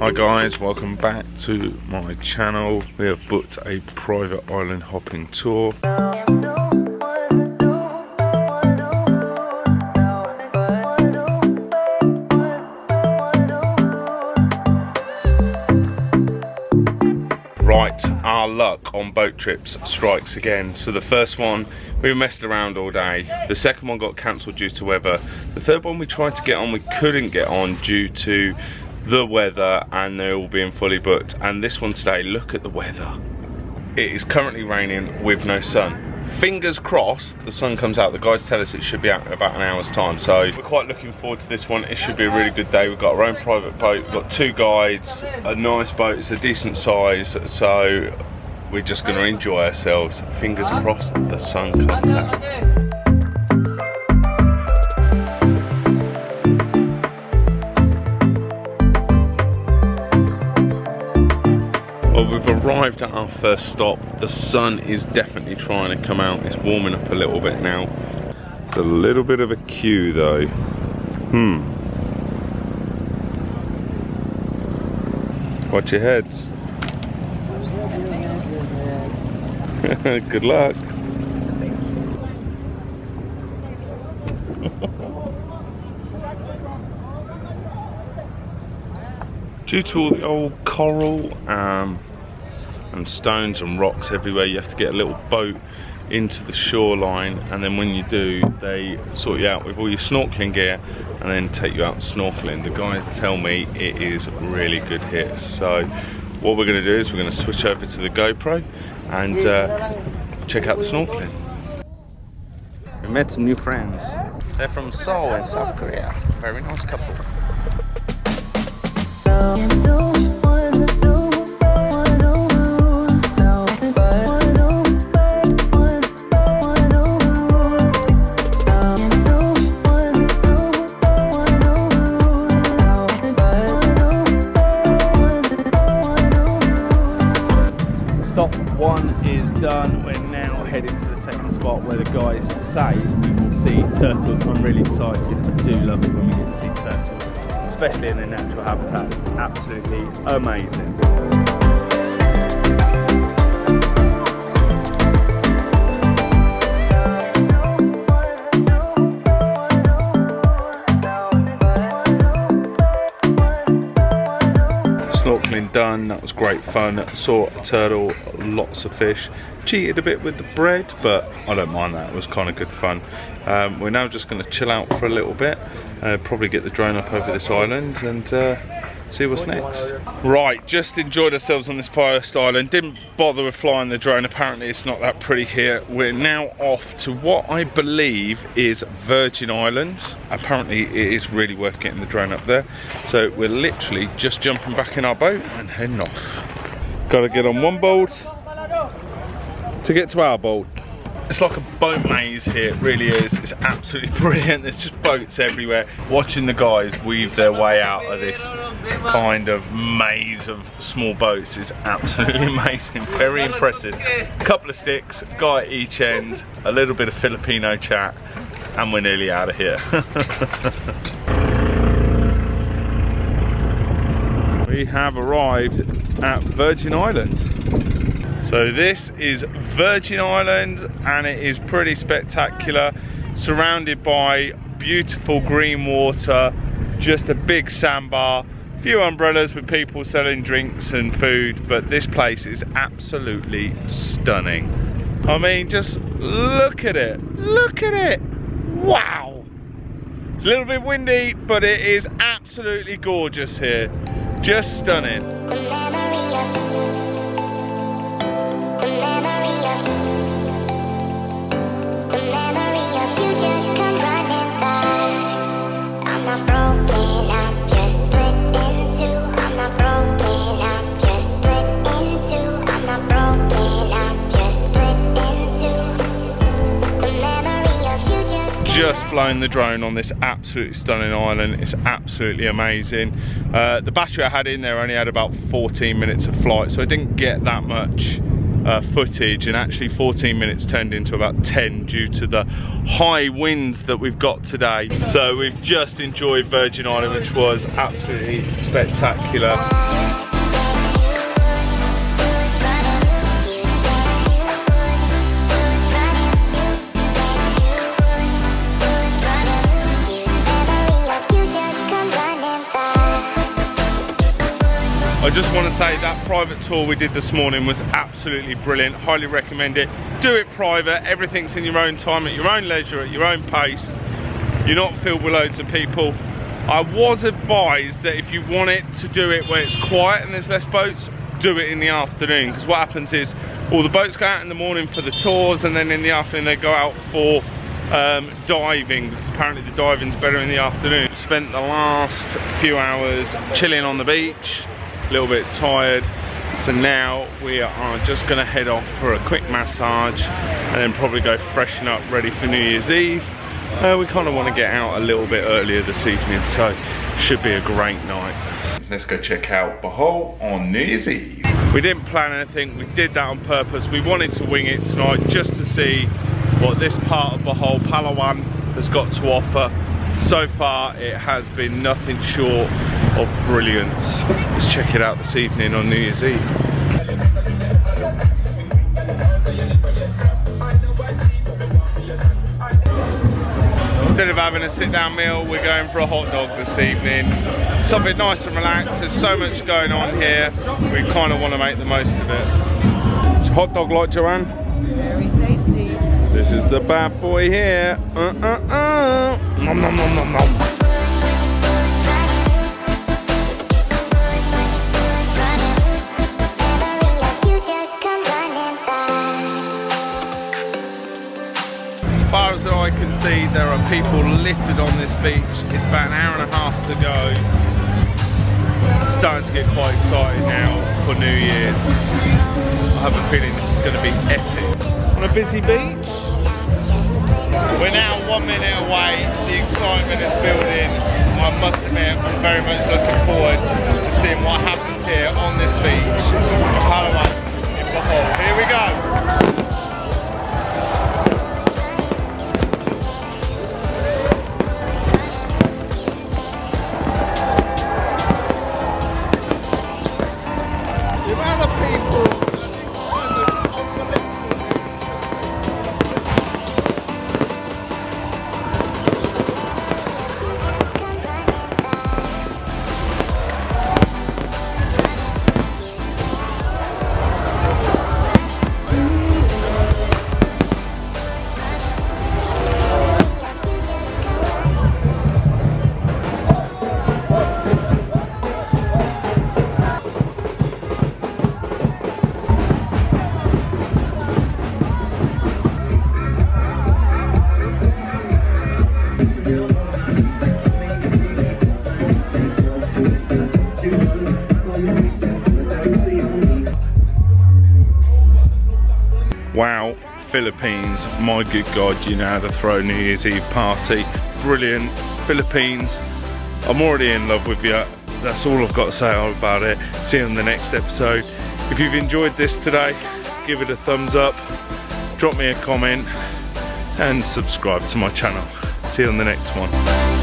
Hi guys, welcome back to my channel. We have booked a private island hopping tour. Right, our luck on boat trips strikes again. So the first one, we messed around all day. The second one got cancelled due to weather. The third one we tried to get on, we couldn't get on due to the weather and they're all being fully booked. And this one today, look at the weather. It is currently raining with no sun. Fingers crossed the sun comes out. The guys tell us it should be out in about an hour's time, so we're quite looking forward to this one. It should be a really good day. We've got our own private boat, we've got 2 guides, a nice boat, it's a decent size, so we're just going to enjoy ourselves. Fingers crossed the sun comes out. Well, we've arrived at our first stop. The sun is definitely trying to come out. It's warming up a little bit now. It's a little bit of a queue though. Watch your heads. Good luck. Due to all the old coral and stones and rocks everywhere, you have to get a little boat into the shoreline, and then when you do, they sort you out with all your snorkeling gear and then take you out snorkeling. The guys tell me it is really good here. So what we're going to do is we're going to switch over to the GoPro and check out the snorkeling. We met some new friends. They're from Seoul in South Korea. Very nice couple. Stop 1 is done. We're now heading to the second spot where the guys say we will see turtles. I'm really excited. I do love it when we get to see turtles, especially in their natural habitat. It's absolutely amazing. Snorkeling done, that was great fun. Saw a turtle, lots of fish. Cheated a bit with the bread, but I don't mind that, it was kind of good fun. We're now just going to chill out for a little bit, probably get the drone up over this island and see what's next. Right, just enjoyed ourselves on this first island, didn't bother with flying the drone, apparently it's not that pretty here. We're now off to what I believe is Virgin Islands. Apparently it is really worth getting the drone up there, so we're literally just jumping back in our boat and heading off. Gotta get on one boat to get to our boat. It's like a boat maze here, it really is. It's absolutely brilliant. There's just boats everywhere. Watching the guys weave their way out of this kind of maze of small boats is absolutely amazing. Very impressive. A couple of sticks, guy at each end, a little bit of Filipino chat, and we're nearly out of here. We have arrived at Virgin Island. So this is Virgin Island and it is pretty spectacular, surrounded by beautiful green water, just a big sandbar, a few umbrellas with people selling drinks and food, but this place is absolutely stunning. I mean, just look at it, wow! It's a little bit windy, but it is absolutely gorgeous here, just stunning. Just flown the drone on this absolutely stunning island. It's absolutely amazing. The battery I had in there only had about 14 minutes of flight, so I didn't get that much footage, and actually 14 minutes turned into about 10 due to the high winds that we've got today. So we've just enjoyed Virgin Island, which was absolutely spectacular. I just want to say that private tour we did this morning was absolutely brilliant. Highly recommend it. Do it private. Everything's in your own time, at your own leisure, at your own pace. You're not filled with loads of people. I was advised that if you want it to do it where it's quiet and there's less boats, do it in the afternoon, because what happens is all the boats go out in the morning for the tours, and then in the afternoon they go out for diving, because apparently the diving's better in the afternoon. Spent the last few hours chilling on the beach, a little bit tired, so now we are just going to head off for a quick massage and then probably go freshen up ready for New Year's Eve. We kind of want to get out a little bit earlier this evening, so should be a great night. Let's go check out Bohol on New Year's Eve. We didn't plan anything, we did that on purpose. We wanted to wing it tonight just to see what this part of Bohol, Palawan, has got to offer. So far it has been nothing short of brilliance. Let's check it out this evening on New Year's Eve. Instead of having a sit-down meal, we're going for a hot dog this evening. Something nice and relaxed. There's so much going on here. We kind of want to make the most of it. Is hot dog like, Joanne? Very tasty. This is the bad boy here. Nom nom nom nom nom. As far as the eye can see, there are people littered on this beach. It's about an hour and a half to go. It's starting to get quite excited now for New Year's. I have a feeling this is going to be epic. On a busy beach. We're now 1 minute away. The excitement is building. I must admit, I'm very much looking forward to seeing what happens here on this beach in Palawan in Bohol. Here we go. Wow, Philippines, my good God, you know how to throw a New Year's Eve party. Brilliant, Philippines, I'm already in love with you. That's all I've got to say about it. See you on the next episode. If you've enjoyed this today, give it a thumbs up, drop me a comment and subscribe to my channel. See you on the next one.